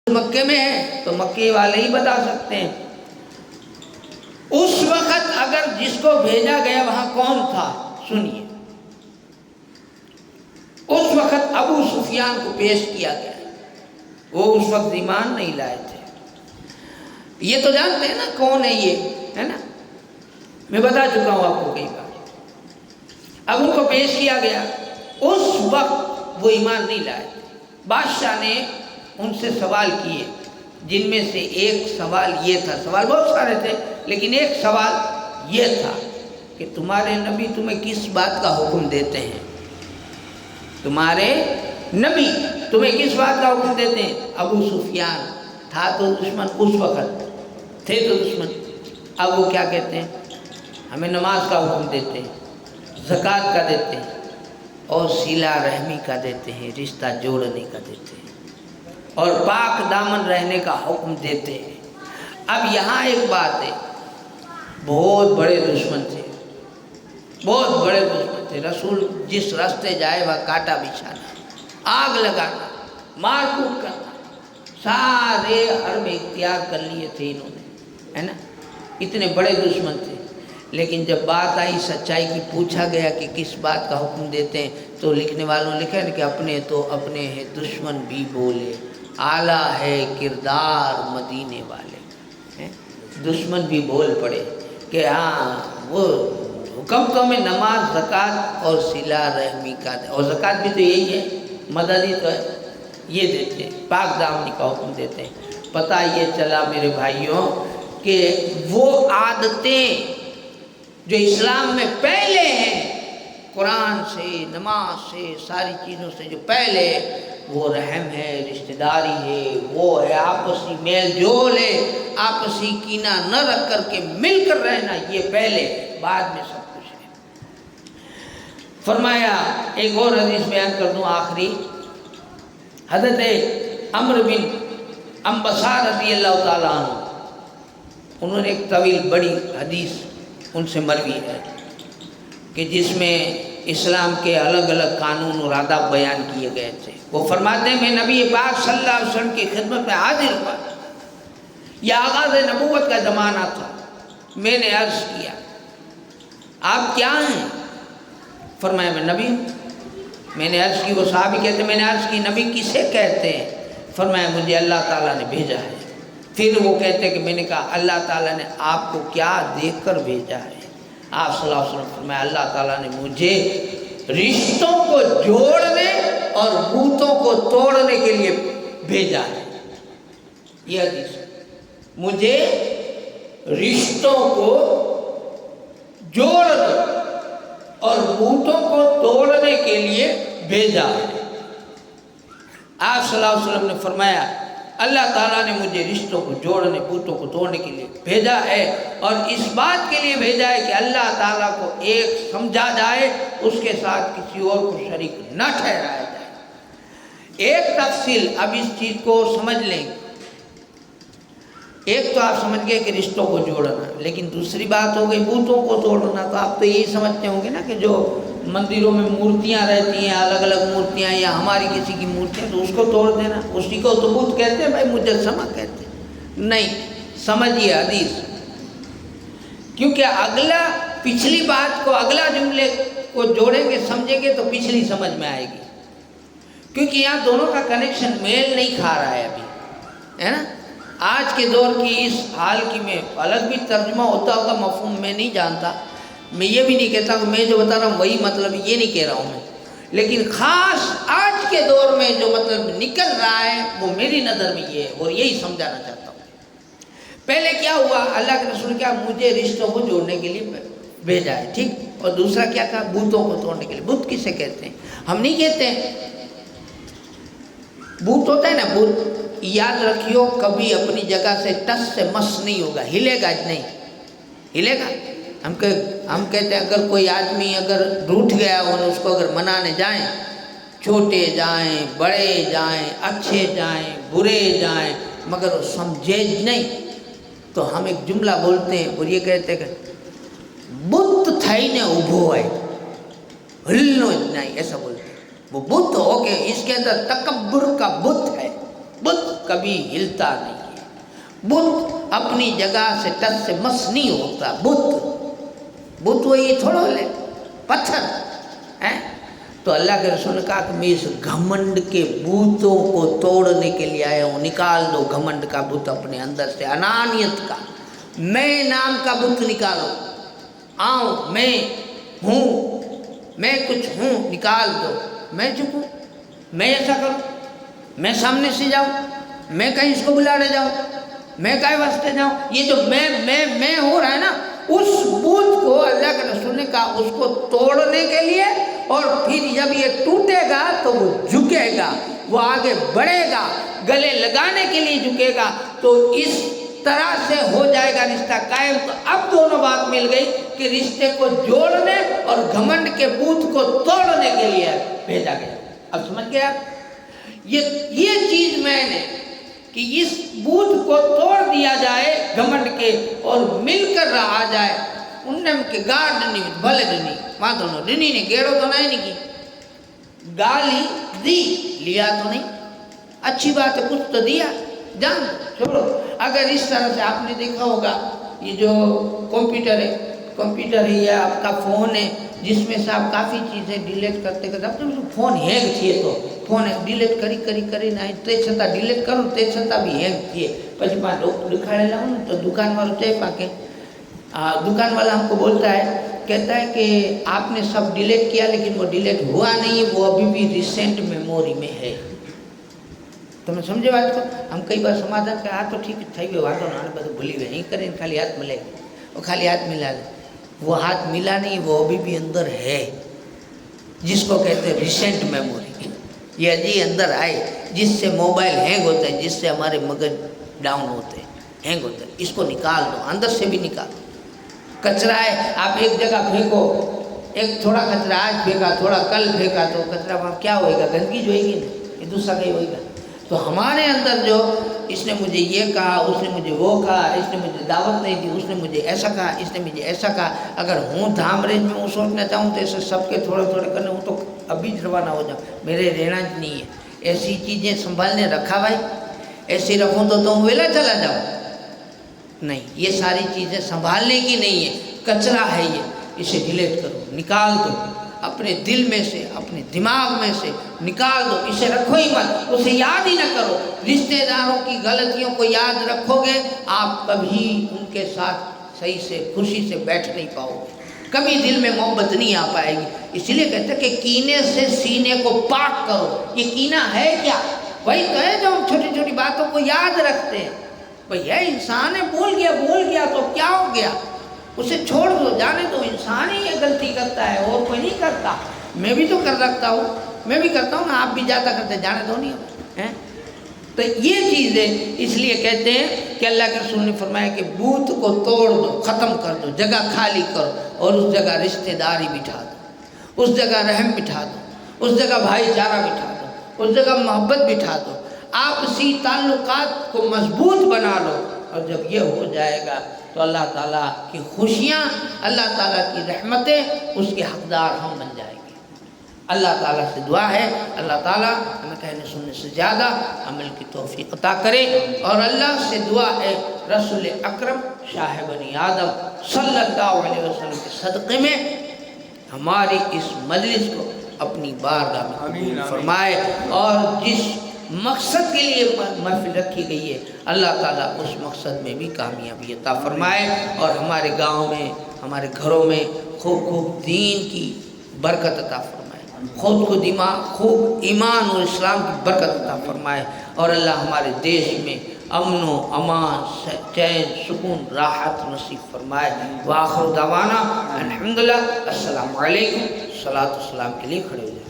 مکے میں ہے تو مکے والے ہی بتا سکتے ہیں۔ اس وقت اگر جس کو بھیجا گیا وہاں کون تھا سنیے، اس وقت ابو سفیان کو پیش کیا گیا، وہ اس وقت ایمان نہیں لائے تھے۔ یہ تو جانتے ہیں نا کون ہے، یہ ہے نا، میں بتا چکا ہوں آپ کو کئی بار۔ اب ان کو پیش کیا گیا، اس وقت وہ ایمان نہیں لائے تھے۔ بادشاہ نے ان سے سوال کیے، جن میں سے ایک سوال یہ تھا، سوال بہت سارے تھے لیکن ایک سوال یہ تھا کہ تمہارے نبی تمہیں کس بات کا حکم دیتے ہیں؟ تمہارے نبی تمہیں کس بات کا حکم دیتے ہیں؟ ابو سفیان تھا تو دشمن، اس وقت تھے تو دشمن، اب وہ کیا کہتے ہیں؟ ہمیں نماز کا حکم دیتے ہیں، زکوٰۃ کا دیتے ہیں اور صلہ رحمی کا دیتے ہیں، رشتہ جوڑنے کا دیتے ہیں اور پاک دامن رہنے کا حکم دیتے ہیں۔ اب یہاں ایک بات ہے، بہت بڑے دشمن تھے، بہت بڑے دشمن تھے۔ رسول جس راستے جائے وہ کانٹا بچھانا، آگ لگانا، مار کوٹ کرنا، سارے حرب اختیار کر لیے تھے انہوں نے، ہے نا، اتنے بڑے دشمن تھے۔ لیکن جب بات آئی سچائی کی، پوچھا گیا کہ کس بات کا حکم دیتے ہیں، تو لکھنے والوں نے لکھا ہے کہ اپنے تو اپنے ہیں دشمن بھی بولے، اعلیٰ ہے کردار مدینے والے۔ دشمن بھی بول پڑے کہ ہاں وہ حکم تو ہمیں نماز، زکوٰۃ اور صلہ رحمی کا دے، اور زکوٰۃ بھی تو یہی ہے، مدد ہی تو ہے، یہ دیتے ہیں، پاک دامنی کا حکم دیتے ہیں۔ پتہ یہ چلا میرے بھائیوں کہ وہ عادتیں جو اسلام میں پہلے ہیں، قرآن سے، نماز سے، ساری چیزوں سے جو پہلے ہے، وہ رحم ہے، رشتہ داری ہے، وہ ہے آپسی میل جول ہے، آپسی کینہ نہ رکھ کر کے مل کر رہنا، یہ پہلے ہے، بعد میں سب کچھ ہے۔ فرمایا، ایک اور حدیث بیان کر دوں آخری، حضرت عمرو بن انبسا رضی اللہ تعالیٰ عنہ، انہوں نے ایک طویل بڑی حدیث ان سے مروی ہے کہ جس میں اسلام کے الگ الگ قانون اور آداب بیان کیے گئے تھے۔ وہ فرماتے ہیں، میں نبی پاک صلی اللہ علیہ وسلم کی خدمت میں حاضر ہوا، یہ آغاز نبوت کا زمانہ تھا۔ میں نے عرض کیا، آپ کیا ہیں؟ فرمایا، میں نبی ہوں۔ میں نے عرض کی، وہ صحابی کہتے ہیں میں نے عرض کی، نبی کسے کہتے ہیں؟ فرمایا، مجھے اللہ تعالیٰ نے بھیجا ہے۔ پھر وہ کہتے کہ میں نے کہا، اللہ تعالیٰ نے آپ کو کیا دیکھ کر بھیجا ہے؟ آپ صلی اللہ علیہ وسلم فرمایا، اللہ تعالیٰ نے مجھے رشتوں کو جوڑنے اور بتوں کو توڑنے کے لیے بھیجا ہے۔ یہ حدیث، مجھے رشتوں کو جوڑنے اور بتوں کو توڑنے کے لیے بھیجا ہے۔ آپ صلی اللہ علیہ وسلم نے فرمایا، اللہ تعالیٰ نے مجھے رشتوں کو جوڑنے، بتوں کو توڑنے کے لیے بھیجا ہے، اور اس بات کے لیے بھیجا ہے کہ اللہ تعالیٰ کو ایک سمجھا جائے، اس کے ساتھ کسی اور کو شریک نہ ٹھہرایا جائے۔ ایک تفصیل اب اس چیز کو سمجھ لیں، ایک تو آپ سمجھ گئے کہ رشتوں کو جوڑنا، لیکن دوسری بات ہو گئی بتوں کو توڑنا۔ تو آپ تو یہی سمجھتے ہوں گے نا کہ جو مندروں میں مورتیاں رہتی ہیں، الگ الگ مورتیاں، یا ہماری کسی کی مورتیاں، تو اس کو توڑ دینا، اسی کو تو بت کہتے ہیں بھائی، مجسمہ کہتے ہیں۔ نہیں، سمجھیے حدیث، کیونکہ اگلا پچھلی بات کو، اگلا جملے کو جوڑیں گے، سمجھیں گے تو پچھلی سمجھ میں آئے گی، کیونکہ یہاں دونوں کا کنیکشن میل نہیں کھا رہا ہے ابھی، ہے نا۔ آج کے دور کی اس حال کی میں الگ بھی ترجمہ ہوتا ہوگا، مفہوم میں نہیں جانتا، میں یہ بھی نہیں کہتا کہ میں جو بتا رہا ہوں وہی مطلب، یہ نہیں کہہ رہا ہوں میں، لیکن خاص آج کے دور میں جو مطلب نکل رہا ہے وہ میری نظر میں یہ ہے، اور یہی سمجھانا چاہتا ہوں۔ پہلے کیا ہوا، اللہ کے رسول کیا، مجھے رشتوں کو جوڑنے کے لیے بھیجا ہے، ٹھیک، اور دوسرا کیا کہا، بتوں کو توڑنے کے لیے۔ بت کسے کہتے ہیں؟ ہم نہیں کہتے ہیں، بت ہوتا ہے نا، بت، یاد رکھیو کبھی اپنی جگہ سے ٹس سے مس نہیں ہوگا، ہلے گا نہیں، ہلے گا۔ ہم کہتے ہیں اگر کوئی آدمی اگر روٹھ گیا اور اس کو اگر منانے جائیں، چھوٹے جائیں، بڑے جائیں، اچھے جائیں، برے جائیں، مگر وہ سمجھے نہیں، تو ہم ایک جملہ بولتے ہیں اور یہ کہتے ہیں کہ بت تھائی نے ابھو ہے، ہلنو نہیں، ایسا بولتے ہیں۔ وہ بت ہو کہ اس کے اندر تکبر کا بت ہے، بت کبھی ہلتا نہیں ہے۔ بت اپنی جگہ سے ٹس سے مس نہیں ہوتا۔ بت وہی تھوڑا لے پتھر ہیں۔ تو اللہ کے رسول نے کہا کہ میں اس گھمنڈ کے بتوں کو توڑنے کے لیے آیا ہوں، نکال دو گھمنڈ کا بت اپنے اندر سے، انانیت کا، میں نام کا بت نکالو، آؤں میں ہوں، میں کچھ ہوں، نکال دو، میں جھکوں، میں ایسا کروں، میں سامنے سے جاؤں، میں کہیں اس کو بلانے جاؤں، میں کہیں واسطے جاؤں، یہ جو میں ہو رہا ہے نا، اس بت کو اللہ کے رسول نے کہا اس کو توڑنے کے لیے، اور پھر جب یہ ٹوٹے گا تو وہ جھکے گا، وہ آگے بڑھے گا، گلے لگانے کے لیے جھکے گا، تو اس طرح سے ہو جائے گا رشتہ قائم۔ تو اب دونوں بات مل گئی کہ رشتے کو جوڑنے اور گھمنڈ کے بت کو توڑنے کے لیے بھیجا گیا۔ اب سمجھ گیا؟ یہ چیز میں نے کہ اس بت کو توڑ دیا جائے گھمنڈ کے اور مل کر رہا جائے، انہوں کے گاڑ ڈنی بھلے ڈنی ماں دونوں ڈنی نے گیڑو تو نہیں کی، گالی دی، لیا تو نہیں، اچھی بات ہے کچھ تو دیا، جان چھوڑو۔ اگر اس طرح سے آپ نے دیکھا ہوگا یہ جو کمپیوٹر ہے یا آپ کا فون ہے جس میں سے آپ کافی چیزیں ڈیلیٹ کرتے اب تو فون ہینگ تھے تو فون ڈیلیٹ کری نہ تے چھتا ڈیلیٹ کرو تے چھتا بھی ہینگ تھے، پچھے پاں دکھاڑے لاؤں تو دکان والوں چاہے پاں کے دکان والا ہم کو بولتا ہے، کہتا ہے کہ آپ نے سب ڈیلیٹ کیا لیکن وہ ڈیلیٹ ہوا نہیں ہے، وہ ابھی بھی ریسنٹ میموری میں ہے۔ تو میں سمجھے بات کو، ہم کئی بار سمادھان کہ تو ٹھیک تھائی ہوئے واتوں نہ بدو بھلی گئے، نہیں کریں خالی ہاتھ ملے، وہ خالی ہاتھ ملا لے، وہ ہاتھ ملا نہیں، وہ ابھی بھی اندر ہے، جس کو کہتے ہیں ریسنٹ میموری، یہ ابھی اندر آئے، جس سے موبائل ہینگ ہوتا ہے، جس سے ہمارے مغز ڈاؤن ہوتے ہیں، ہینگ ہوتا ہے، اس کو نکال دو، اندر سے بھی نکال دو۔ کچرا ہے، آپ ایک جگہ پھینکو، ایک تھوڑا کچرا آج پھینکا، تھوڑا کل پھینکا، تو کچرا وہاں کیا ہوئے گا؟ گندگی جو ہوئے گی نا، یہ دوسرا کہیں ہوئے گا۔ تو ہمارے اندر جو اس نے مجھے یہ کہا، اس نے مجھے وہ کہا، اس نے مجھے دعوت نہیں دی، اس نے مجھے ایسا کہا، اس نے مجھے ایسا کہا، اگر ہوں دھام ریج میں ہوں سوچنا چاہوں تو ایسے سب کے تھوڑے کرنے ہوں تو ابھی روانہ ہو جاؤں، میرے رہنا نہیں ہے۔ ایسی چیزیں سنبھالنے رکھا بھائی، ایسی رکھوں تو تم ویلا چلا جاؤ، نہیں، یہ ساری چیزیں سنبھالنے کی نہیں ہے، کچرا ہے یہ، اسے ڈیلیٹ کرو، نکال دو اپنے دل میں سے، اپنے دماغ میں سے نکال دو، اسے رکھو ہی مت، اسے یاد ہی نہ کرو۔ رشتہ داروں کی غلطیوں کو یاد رکھو گے، آپ کبھی ان کے ساتھ صحیح سے خوشی سے بیٹھ نہیں پاؤ گے، کبھی دل میں محبت نہیں آ پائے گی۔ اس لیے کہتے ہیں کہ کینے سے سینے کو پاک کرو۔ یہ کینہ ہے کیا؟ وہی تو ہے جو ہم چھوٹی چھوٹی باتوں کو یاد رکھتے ہیں، بھئی ہے انسان ہے، بھول گیا تو کیا ہو گیا، اسے چھوڑ دو، جانے دو، انسان ہی یہ غلطی کرتا ہے اور کوئی نہیں کرتا، میں بھی تو کر رکھتا ہوں، میں بھی کرتا ہوں نا، آپ بھی جاتا کرتے، جانے دو نہیں۔ تو یہ چیز ہے، اس لیے کہتے ہیں کہ اللہ کے رسول نے فرمایا کہ بت کو توڑ دو، ختم کر دو، جگہ خالی کرو، اور اس جگہ رشتہ داری بٹھا دو، اس جگہ رحم بٹھا دو، اس جگہ بھائی چارہ بٹھا دو، اس جگہ محبت بٹھا دو، آپسی تعلقات کو مضبوط بنا لو، اور جب یہ ہو جائے گا تو اللہ تعالیٰ کی خوشیاں، اللہ تعالیٰ کی رحمتیں، اس کے حقدار ہم بن جائیں گے۔ اللہ تعالیٰ سے دعا ہے، اللہ تعالیٰ ہمیں کہنے سننے سے زیادہ عمل کی توفیق عطا کرے، اور اللہ سے دعا ہے رسول اکرم شاہ بنی آدم صلی اللہ علیہ وسلم کے صدقے میں ہماری اس مجلس کو اپنی بارگاہ میں قبول فرمائے، اور جس مقصد کے لیے محفل رکھی گئی ہے اللہ تعالیٰ اس مقصد میں بھی کامیابی عطا فرمائے، اور ہمارے گاؤں میں، ہمارے گھروں میں خوب دین کی برکت عطا فرمائے، خود خوب ایمان اور اسلام کی برکت عطا فرمائے، اور اللہ ہمارے دیش میں امن و امان، چین، سکون، راحت نصیب فرمائے۔ وآخر دعوانا الحمدللہ۔ السلام علیکم۔ صلاۃ و سلام کے لیے کھڑے ہو جائیں۔